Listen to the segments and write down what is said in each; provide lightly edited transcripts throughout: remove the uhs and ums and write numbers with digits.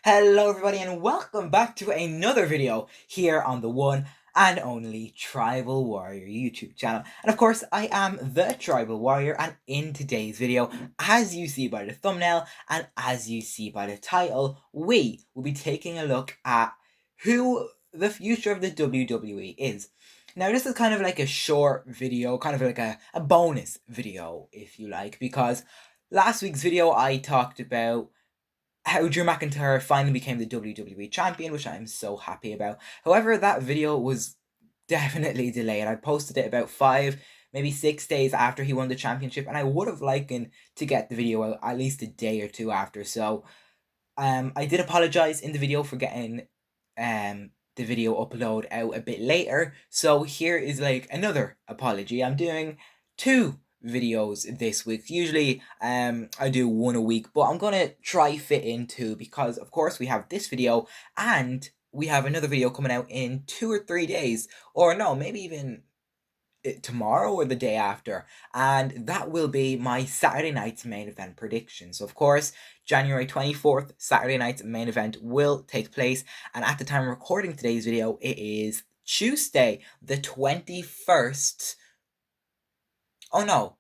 Hello everybody and welcome back to another video here on the one and only Tribal Warrior YouTube channel. And of course, I am the Tribal Warrior, and in today's video, as you see by the thumbnail and as you see by the title, we will be taking a look at who the future of the WWE is. Now, this is kind of like a short video, kind of like a bonus video, if you like, because last week's video I talked about how Drew McIntyre finally became the WWE champion, which I'm so happy about. However, that video was definitely delayed. I posted it about 5, maybe 6 days after he won the championship, and I would have liked to get the video out at least a day or two after. So, I did apologize in the video for getting the video upload out a bit later. So here is like another apology. I'm doing 2 videos this week. Usually I do 1 a week, but I'm gonna try fit in 2 because of course we have this video and we have another video coming out in 2 or 3 days, or no, maybe even tomorrow or the day after, and that will be my Saturday night's main event prediction. So of course, January 24th, Saturday night's main event will take place, and at the time of recording today's video, it is Tuesday the 21st. Oh no,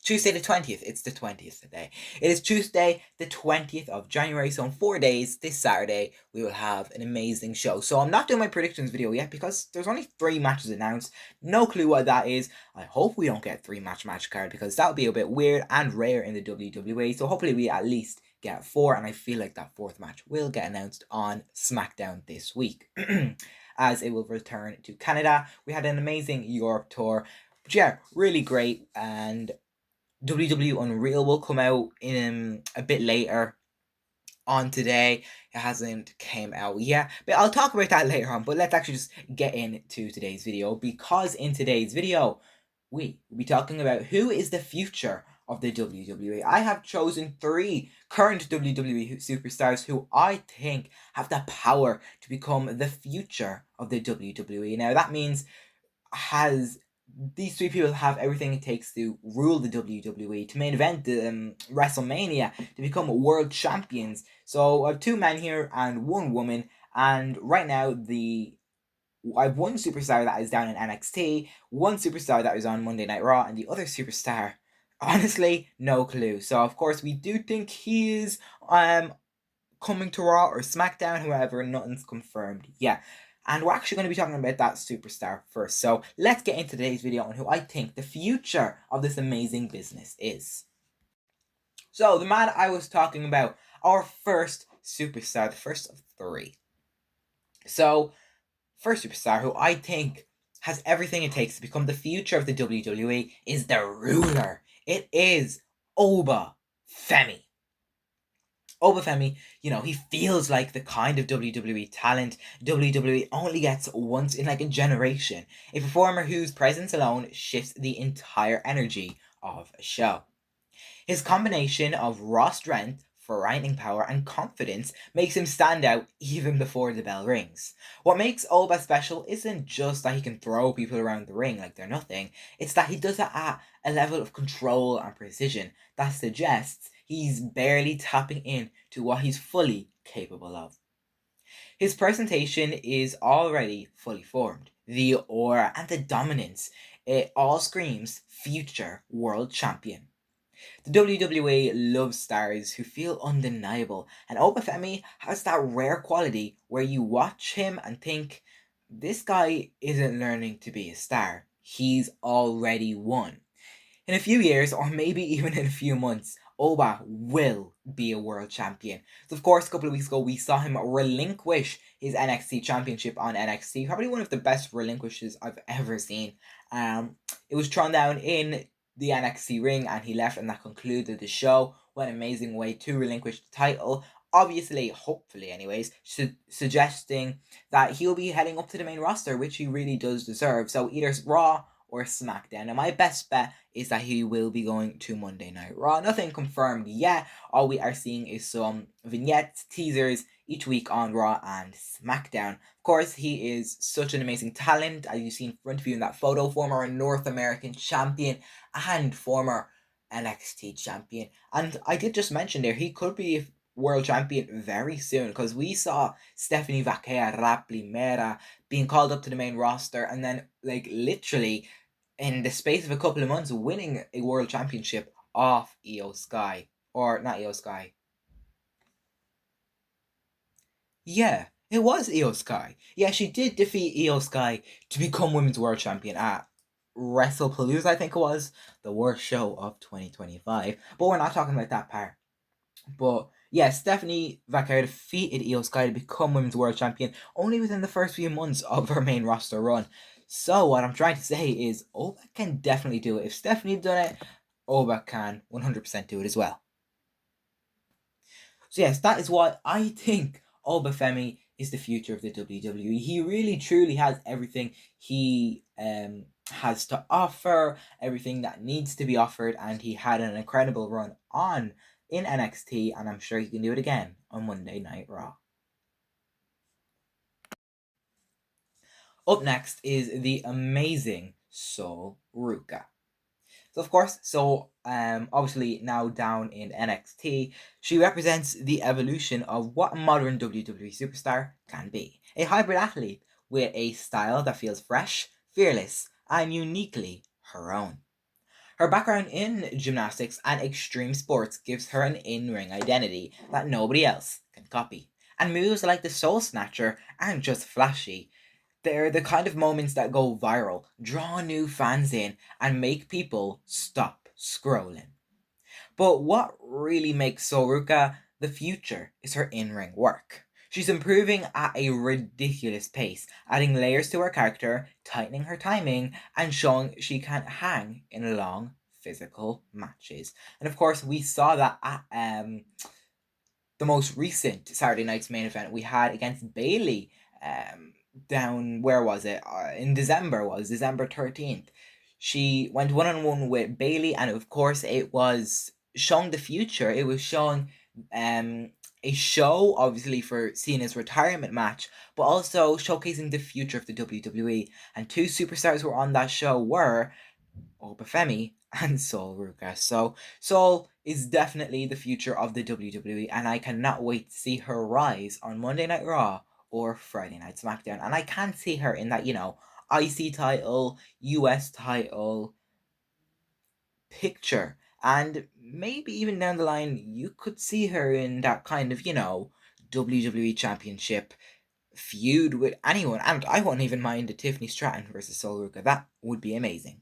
Tuesday the 20th. It's the 20th today. It is Tuesday the 20th of January. So in 4 days, this Saturday, we will have an amazing show. So I'm not doing my predictions video yet because there's only 3 matches announced. No clue what that is. I hope we don't get 3 match card because that would be a bit weird and rare in the WWE. So hopefully we at least get 4, and I feel like that 4th match will get announced on SmackDown this week. As it will return to Canada. We had an amazing Europe tour. But yeah, really great, and WWE Unreal will come out in a bit later on today. It hasn't came out yet, but I'll talk about that later on. But let's actually just get into today's video, because in today's video, we will be talking about who is the future of the WWE. I have chosen 3 current WWE superstars who I think have the power to become the future of the WWE. Now, that means these 3 people have everything it takes to rule the WWE, to main event the WrestleMania, to become world champions. So I have 2 men here and 1 woman, and right now I have 1 superstar that is down in NXT, 1 superstar that is on Monday Night Raw, and the other superstar, honestly, no clue. So of course we do think he is coming to Raw or SmackDown, however, nothing's confirmed yet. And we're actually going to be talking about that superstar first. So let's get into today's video on who I think the future of this amazing business is. So the man I was talking about, our first superstar, the first of 3. So, first superstar who I think has everything it takes to become the future of the WWE is the ruler. It is Oba Femi. Oba Femi, he feels like the kind of WWE talent WWE only gets once in like a generation. A performer whose presence alone shifts the entire energy of a show. His combination of raw strength, frightening power, and confidence makes him stand out even before the bell rings. What makes Oba special isn't just that he can throw people around the ring like they're nothing, it's that he does it at a level of control and precision that suggests he's barely tapping in to what he's fully capable of. His presentation is already fully formed. The aura and the dominance, it all screams future world champion. The WWE loves stars who feel undeniable, and Oba Femi has that rare quality where you watch him and think, this guy isn't learning to be a star, he's already won. In a few years, or maybe even in a few months, Oba will be a world champion. So of course, a couple of weeks ago, we saw him relinquish his NXT championship on NXT. Probably one of the best relinquishes I've ever seen. It was thrown down in the NXT ring and he left, and that concluded the show. What an amazing way to relinquish the title. Obviously, hopefully anyways, suggesting that he'll be heading up to the main roster, which he really does deserve. So either Raw or SmackDown. Now, my best bet is that he will be going to Monday Night Raw. Nothing confirmed yet. All we are seeing is some vignettes, teasers each week on Raw and SmackDown. Of course, he is such an amazing talent, as you see in front of you in that photo, former North American champion and former NXT champion. And I did just mention there, he could be world champion very soon, because we saw Stephanie Vaquea La Primera being called up to the main roster and then, like, literally in the space of a couple of months winning a world championship off Io Sky. Or not Io Sky. Yeah, it was Io Sky. Yeah, she did defeat Io Sky to become Women's World Champion at WrestlePalooza, I think it was, the worst show of 2025. But we're not talking about that part. But yeah, Stephanie Vaquer defeated Io Sky to become Women's World Champion only within the first few months of her main roster run. So what I'm trying to say is Oba can definitely do it. If Stephanie done it, Oba can 100% do it as well. So yes, that is why I think Oba Femi is the future of the WWE. He really truly has everything he has to offer, everything that needs to be offered, and he had an incredible run on in NXT, and I'm sure he can do it again on Monday Night Raw. Up next is the amazing Sol Ruca. So of course, obviously now down in NXT, she represents the evolution of what a modern WWE superstar can be. A hybrid athlete with a style that feels fresh, fearless, and uniquely her own. Her background in gymnastics and extreme sports gives her an in-ring identity that nobody else can copy. And moves like the Soul Snatcher aren't just flashy, they're the kind of moments that go viral, draw new fans in, and make people stop scrolling. But what really makes Soruka the future is her in-ring work. She's improving at a ridiculous pace, adding layers to her character, tightening her timing, and showing she can hang in long physical matches. And of course, we saw that at the most recent Saturday night's main event we had against Bailey. Down where was it? In December, was December 13th. She went 1-on-1 with Bailey, and of course it was showing the future. It was showing a show obviously for Cena's retirement match, but also showcasing the future of the WWE. And two superstars who were on that show were Oba Femi and Sol Ruca. So Sol is definitely the future of the WWE, and I cannot wait to see her rise on Monday Night Raw or Friday Night SmackDown. And I can see her in that, IC title, US title picture. And maybe even down the line, you could see her in that kind of, WWE Championship feud with anyone. And I won't even mind a Tiffany Stratton versus Sol Ruca. That would be amazing.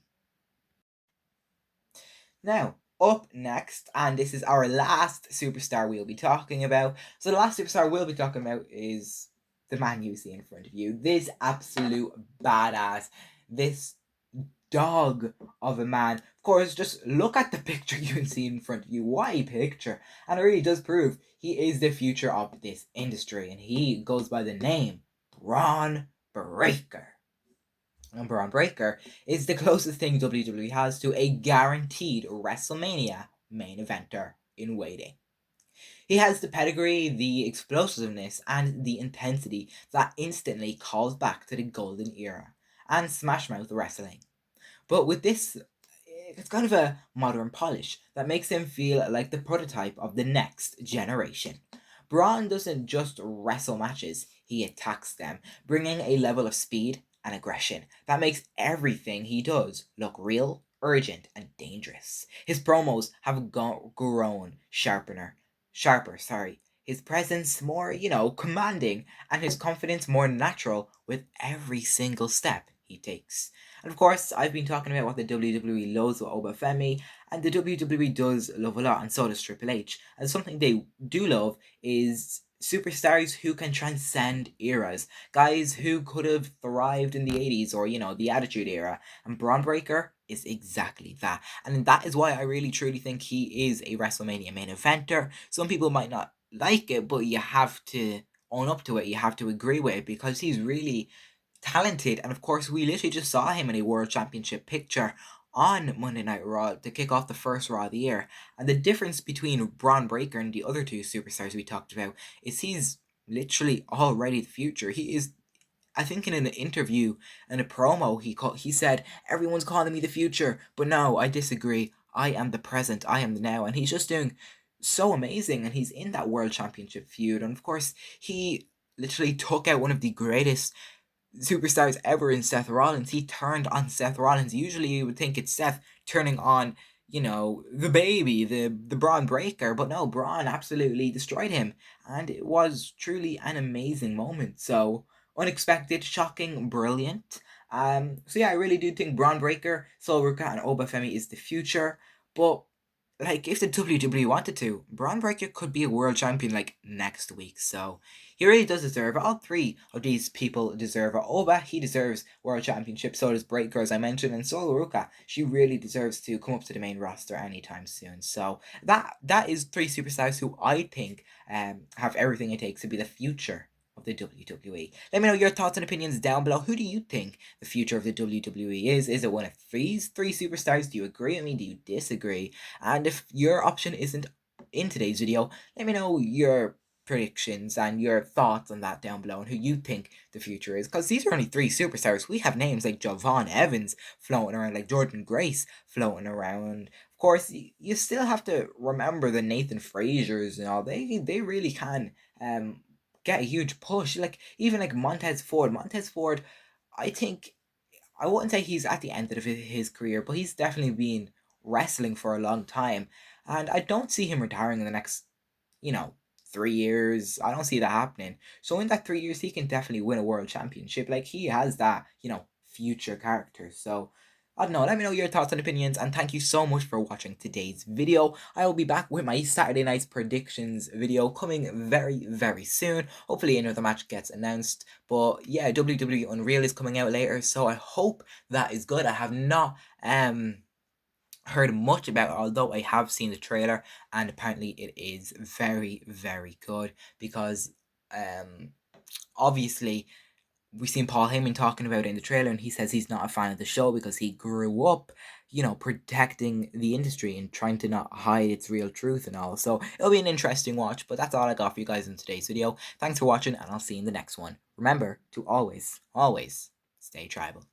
Now, up next, and this is our last superstar we'll be talking about. So the last superstar we'll be talking about is the man you see in front of you. This absolute badass. This dog of a man. Of course, just look at the picture you can see in front of you. What a picture. And it really does prove he is the future of this industry. And he goes by the name Bron Breakker. And Bron Breakker is the closest thing WWE has to a guaranteed WrestleMania main eventer in waiting. He has the pedigree, the explosiveness, and the intensity that instantly calls back to the golden era and Smash Mouth wrestling. But with this, it's kind of a modern polish that makes him feel like the prototype of the next generation. Braun doesn't just wrestle matches, he attacks them, bringing a level of speed and aggression that makes everything he does look real, urgent, and dangerous. His promos have grown sharper, sorry. His presence more, commanding, and his confidence more natural with every single step he takes. And of course, I've been talking about what the WWE loves with Oba Femi, and the WWE does love a lot, and so does Triple H. And something they do love is superstars who can transcend eras. Guys who could have thrived in the 80s or, the Attitude Era. And Bron Breakker is exactly that. And that is why I really truly think he is a WrestleMania main eventer. Some people might not like it, but you have to own up to it. You have to agree with it because he's really talented. And of course, we literally just saw him in a World Championship picture on Monday Night Raw to kick off the first Raw of the year. And the difference between Bron Breakker and the other two superstars we talked about is he's literally already the future. He is, I think, in an interview and a promo, he said, "Everyone's calling me the future, but no, I disagree. I am the present. I am the now." And he's just doing so amazing, and he's in that world championship feud. And of course, he literally took out one of the greatest superstars ever in Seth Rollins. He turned on Seth Rollins. Usually you would think it's Seth turning on, the baby, the Bron Breakker, but no, Braun absolutely destroyed him. And it was truly an amazing moment. So unexpected, shocking, brilliant. So yeah, I really do think Bron Breakker, Ruca, and Oba Femi is the future. But like, if the WWE wanted to, Bron Breakker could be a world champion like next week. So he really does deserve it. All three of these people deserve it. Oba, he deserves world championship. So does Breakker, as I mentioned, and so Ruca. She really deserves to come up to the main roster anytime soon. So that is three superstars who I think have everything it takes to be the future of the WWE. Let me know your thoughts and opinions down below. Who do you think the future of the WWE is? Is it one of these three superstars? Do you agree with me? Do you disagree? And if your option isn't in today's video, let me know your predictions and your thoughts on that down below and who you think the future is. Because these are only three superstars. We have names like Javon Evans floating around, like Jordan Grace floating around. Of course, you still have to remember the Nathan Frazier's and all. They really can get a huge push. Like even like Montez Ford. Montez Ford, I think I wouldn't say he's at the end of his career, but he's definitely been wrestling for a long time. And I don't see him retiring in the next, you know, 3 years. I don't see that happening. So in that 3 years, he can definitely win a world championship. Like he has that, future character. So I don't know. Let me know your thoughts and opinions, and thank you so much for watching today's video. I will be back with my Saturday night's predictions video coming very, very soon. Hopefully another match gets announced. But yeah, WWE Unreal is coming out later, so I hope that is good. I have not heard much about it, although I have seen the trailer, and apparently it is very, very good because obviously we've seen Paul Heyman talking about it in the trailer, and he says he's not a fan of the show because he grew up, protecting the industry and trying to not hide its real truth and all. So it'll be an interesting watch, but that's all I got for you guys in today's video. Thanks for watching, and I'll see you in the next one. Remember to always, always stay tribal.